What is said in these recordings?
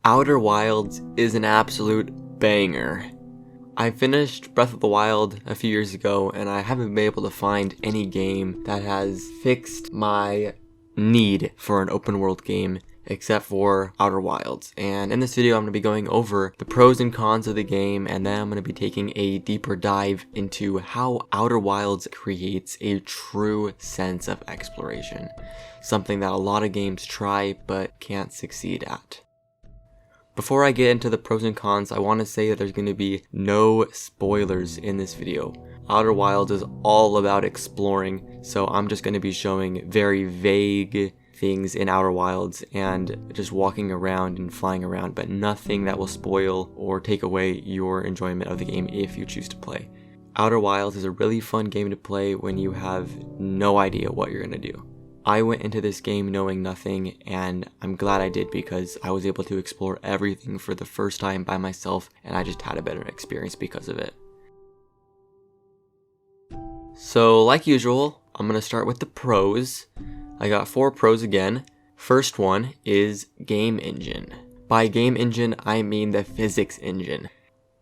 Outer Wilds is an absolute banger. I finished Breath of the Wild a few years ago, and I haven't been able to find any game that has fixed my need for an open world game except for Outer Wilds. And in this video I'm going to be going over the pros and cons of the game, and then I'm going to be taking a deeper dive into how Outer Wilds creates a true sense of exploration, something that a lot of games try but can't succeed at. Before I get into the pros and cons, I want to say that there's going to be no spoilers in this video. Outer Wilds is all about exploring, so I'm just going to be showing very vague things in Outer Wilds and just walking around and flying around, but nothing that will spoil or take away your enjoyment of the game if you choose to play. Outer Wilds is a really fun game to play when you have no idea what you're going to do. I went into this game knowing nothing, and I'm glad I did because I was able to explore everything for the first time by myself, and I just had a better experience because of it. So like usual, I'm going to start with the pros. I got 4 pros again. First one is game engine. By game engine, I mean the physics engine.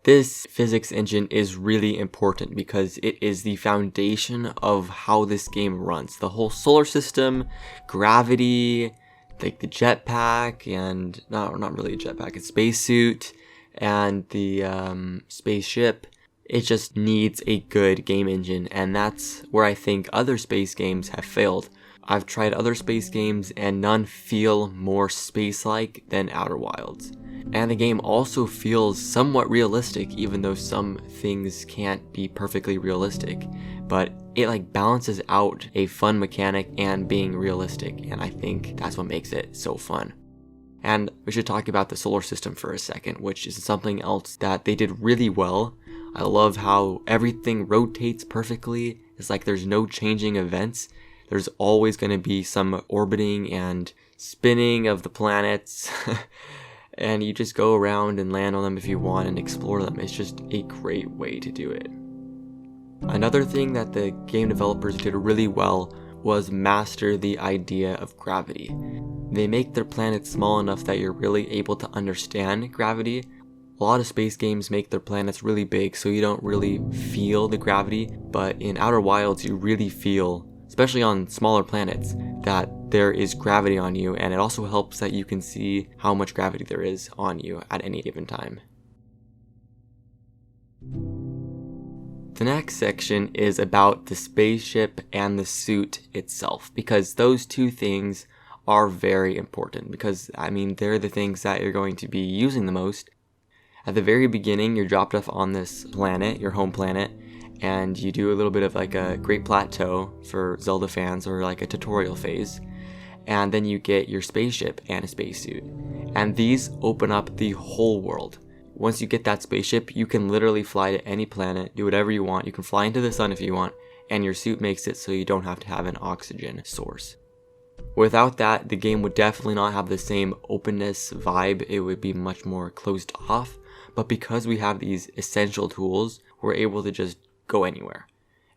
This physics engine is really important because it is the foundation of how this game runs. The whole solar system, gravity, like the jetpack, and not really a jetpack, it's spacesuit, and the spaceship. It just needs a good game engine, and that's where I think other space games have failed. I've tried other space games and none feel more space-like than Outer Wilds. And the game also feels somewhat realistic, even though some things can't be perfectly realistic. But it balances out a fun mechanic and being realistic, and I think that's what makes it so fun. And we should talk about the solar system for a second, which is something else that they did really well. I love how everything rotates perfectly. It's like there's no changing events. There's always going to be some orbiting and spinning of the planets. And you just go around and land on them if you want and explore them. It's just a great way to do it. Another thing that the game developers did really well was master the idea of gravity. They make their planets small enough that you're really able to understand gravity. A lot of space games make their planets really big, so you don't really feel the gravity, but in Outer Wilds you really feel, especially on smaller planets, that there is gravity on you, and it also helps that you can see how much gravity there is on you at any given time. The next section is about the spaceship and the suit itself, because those two things are very important, because they're the things that you're going to be using the most. At the very beginning, you're dropped off on this planet, your home planet, and you do a little bit of a Great Plateau for Zelda fans, or a tutorial phase, and then you get your spaceship and a spacesuit, and these open up the whole world. Once you get that spaceship, you can literally fly to any planet, do whatever you want. You can fly into the sun if you want, and your suit makes it so you don't have to have an oxygen source. Without that, the game would definitely not have the same openness vibe. It would be much more closed off, but because we have these essential tools, we're able to just go anywhere.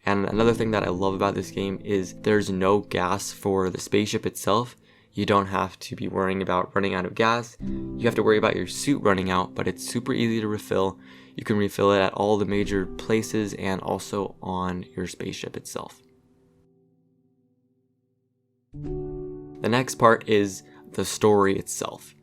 And another thing that I love about this game is there's no gas for the spaceship itself. You don't have to be worrying about running out of gas. You have to worry about your suit running out, but it's super easy to refill. You can refill it at all the major places and also on your spaceship itself. The next part is the story itself.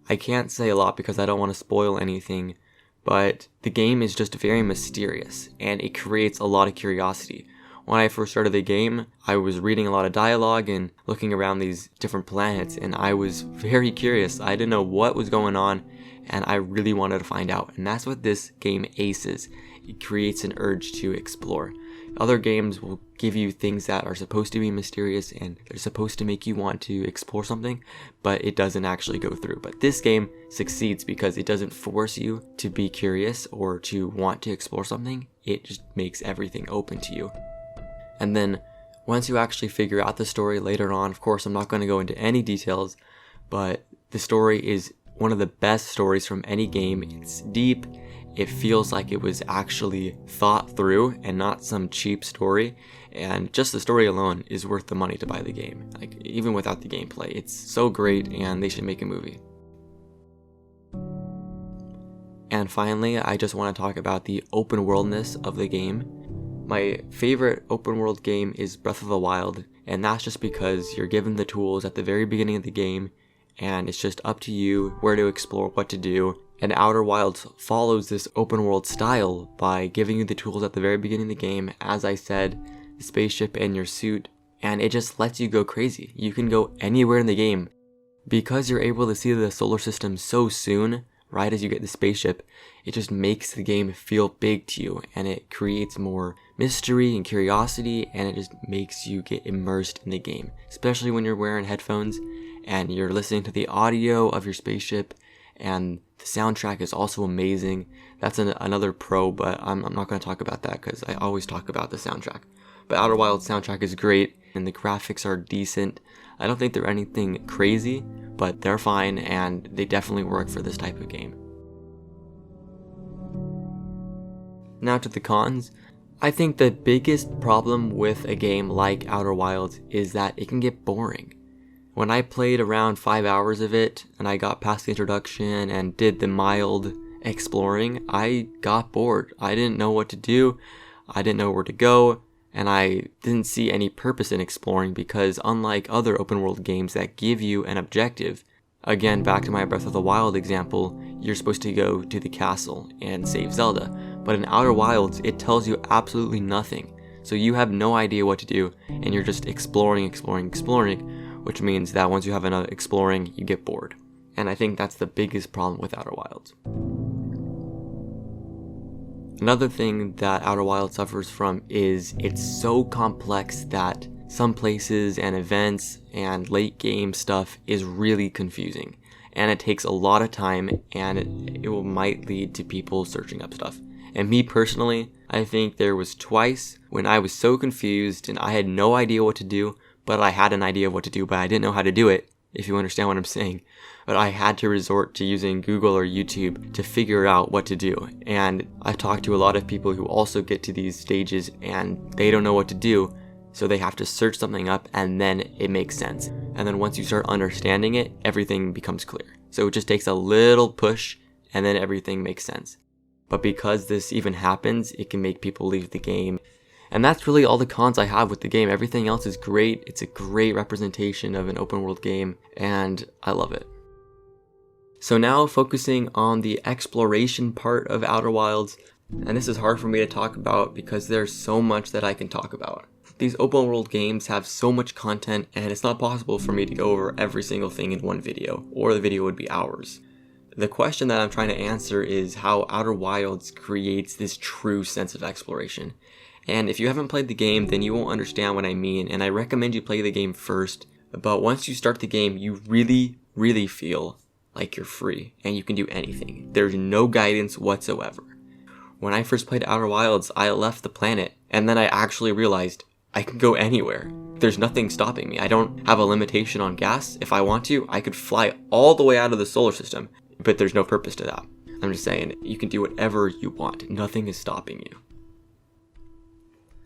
I can't say a lot because I don't want to spoil anything, but the game is just very mysterious, and it creates a lot of curiosity. When I first started the game, I was reading a lot of dialogue and looking around these different planets, and I was very curious. I didn't know what was going on, and I really wanted to find out, and that's what this game aces. It creates an urge to explore. Other games will give you things that are supposed to be mysterious and they're supposed to make you want to explore something, but it doesn't actually go through. But this game succeeds because it doesn't force you to be curious or to want to explore something. It just makes everything open to you. And then once you actually figure out the story later on, of course I'm not going to go into any details, but the story is one of the best stories from any game. It's deep. It feels like it was actually thought through and not some cheap story, and just the story alone is worth the money to buy the game. Even without the gameplay, it's so great and they should make a movie. And finally, I just want to talk about the open worldness of the game. My favorite open world game is Breath of the Wild, and that's just because you're given the tools at the very beginning of the game, and it's just up to you where to explore, what to do. And Outer Wilds follows this open world style by giving you the tools at the very beginning of the game, as I said, the spaceship and your suit, and it just lets you go crazy. You can go anywhere in the game. Because you're able to see the solar system so soon, right as you get the spaceship, it just makes the game feel big to you, and it creates more mystery and curiosity, and it just makes you get immersed in the game, especially when you're wearing headphones and you're listening to the audio of your spaceship, and the soundtrack is also amazing. That's another pro, but I'm not going to talk about that because I always talk about the soundtrack. But Outer Wilds soundtrack is great, and the graphics are decent. I don't think they're anything crazy, but they're fine, and they definitely work for this type of game. Now to the cons. I think the biggest problem with a game like Outer Wilds is that it can get boring. When I played around 5 hours of it, and I got past the introduction and did the mild exploring, I got bored. I didn't know what to do, I didn't know where to go, and I didn't see any purpose in exploring because unlike other open world games that give you an objective, again back to my Breath of the Wild example, you're supposed to go to the castle and save Zelda, but in Outer Wilds it tells you absolutely nothing, so you have no idea what to do and you're just exploring, which means that once you have enough exploring, you get bored. And I think that's the biggest problem with Outer Wilds. Another thing that Outer Wilds suffers from is it's so complex that some places and events and late game stuff is really confusing. And it takes a lot of time, and it might lead to people searching up stuff. And me personally, I think there was twice when I was so confused and I had no idea what to do, but I had an idea of what to do, but I didn't know how to do it, if you understand what I'm saying. But I had to resort to using Google or YouTube to figure out what to do. And I've talked to a lot of people who also get to these stages and they don't know what to do, so they have to search something up and then it makes sense. And then once you start understanding it, everything becomes clear. So it just takes a little push and then everything makes sense. But because this even happens, it can make people leave the game. And that's really all the cons I have with the game. Everything else is great. It's a great representation of an open world game, and I love it. So now focusing on the exploration part of Outer Wilds, and this is hard for me to talk about because there's so much that I can talk about. These open world games have so much content, and it's not possible for me to go over every single thing in one video, or the video would be hours. The question that I'm trying to answer is how Outer Wilds creates this true sense of exploration. And if you haven't played the game, then you won't understand what I mean, and I recommend you play the game first. But once you start the game, you really feel like you're free, and you can do anything. There's no guidance whatsoever. When I first played Outer Wilds, I left the planet, and then I actually realized I can go anywhere. There's nothing stopping me. I don't have a limitation on gas. If I want to, I could fly all the way out of the solar system, but there's no purpose to that. I'm just saying, you can do whatever you want. Nothing is stopping you.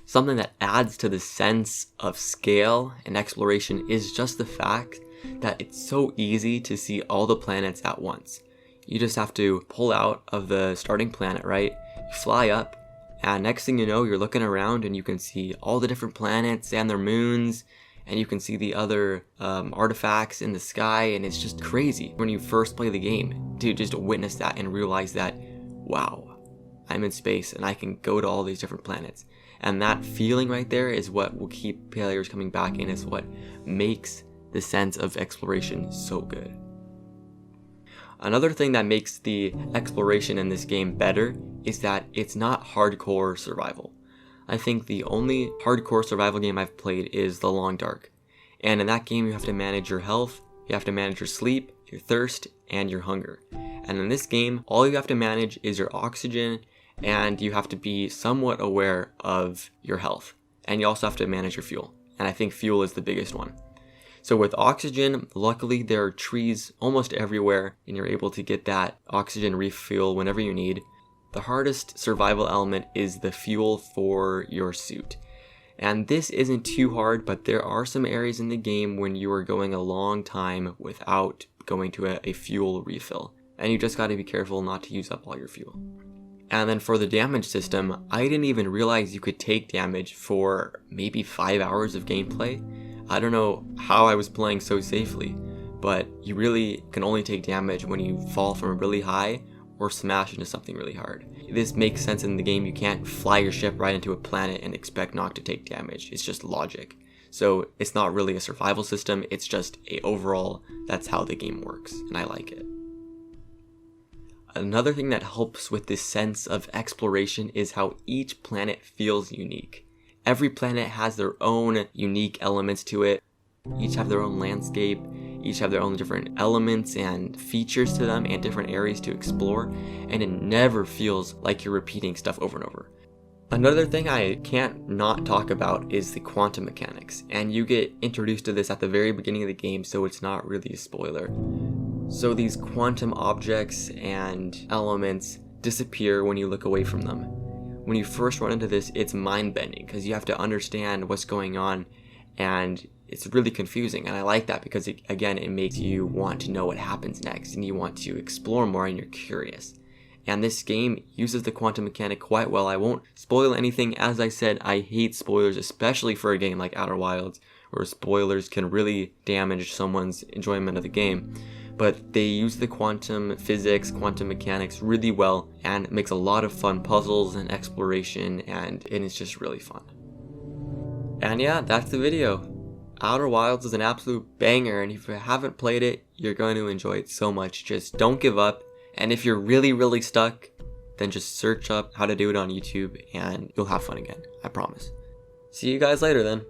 Something that adds to the sense of scale and exploration is just the fact that it's so easy to see all the planets at once. You just have to pull out of the starting planet, right? You fly up, and next thing you know, you're looking around and you can see all the different planets and their moons, and you can see the other artifacts in the sky, and it's just crazy when you first play the game to just witness that and realize that, wow, I'm in space and I can go to all these different planets. And that feeling right there is what will keep players coming back, and is what makes the sense of exploration so good. Another thing that makes the exploration in this game better is that it's not hardcore survival. I think the only hardcore survival game I've played is The Long Dark. And in that game you have to manage your health, you have to manage your sleep, your thirst, and your hunger. And in this game, all you have to manage is your oxygen, and you have to be somewhat aware of your health. And you also have to manage your fuel. And I think fuel is the biggest one. So with oxygen, luckily there are trees almost everywhere, and you're able to get that oxygen refuel whenever you need. The hardest survival element is the fuel for your suit. And this isn't too hard, but there are some areas in the game when you are going a long time without going to a fuel refill. and you just gotta be careful not to use up all your fuel. And then for the damage system, I didn't even realize you could take damage for maybe 5 hours of gameplay. I don't know how I was playing so safely, but you really can only take damage when you fall from really high or smash into something really hard. This makes sense in the game. You can't fly your ship right into a planet and expect not to take damage. It's just logic. So it's not really a survival system, it's just a overall, that's how the game works, and I like it. Another thing that helps with this sense of exploration is how each planet feels unique. Every planet has their own unique elements to it. Each have their own landscape, each have their own different elements and features to them and different areas to explore, and it never feels like you're repeating stuff over and over. Another thing I can't not talk about is the quantum mechanics, and you get introduced to this at the very beginning of the game, so it's not really a spoiler. So these quantum objects and elements disappear when you look away from them. When you first run into this, it's mind-bending because you have to understand what's going on, and it's really confusing, and I like that because it makes you want to know what happens next, and you want to explore more, and you're curious. And this game uses the quantum mechanic quite well. I won't spoil anything. As I said, I hate spoilers, especially for a game like Outer Wilds, where spoilers can really damage someone's enjoyment of the game. But they use the quantum physics, quantum mechanics really well, and it makes a lot of fun puzzles and exploration, and it's just really fun. And yeah, that's the video. Outer Wilds is an absolute banger, and if you haven't played it, you're going to enjoy it so much. Just don't give up, and if you're really stuck, then just search up how to do it on YouTube, and you'll have fun again, I promise. See you guys later then.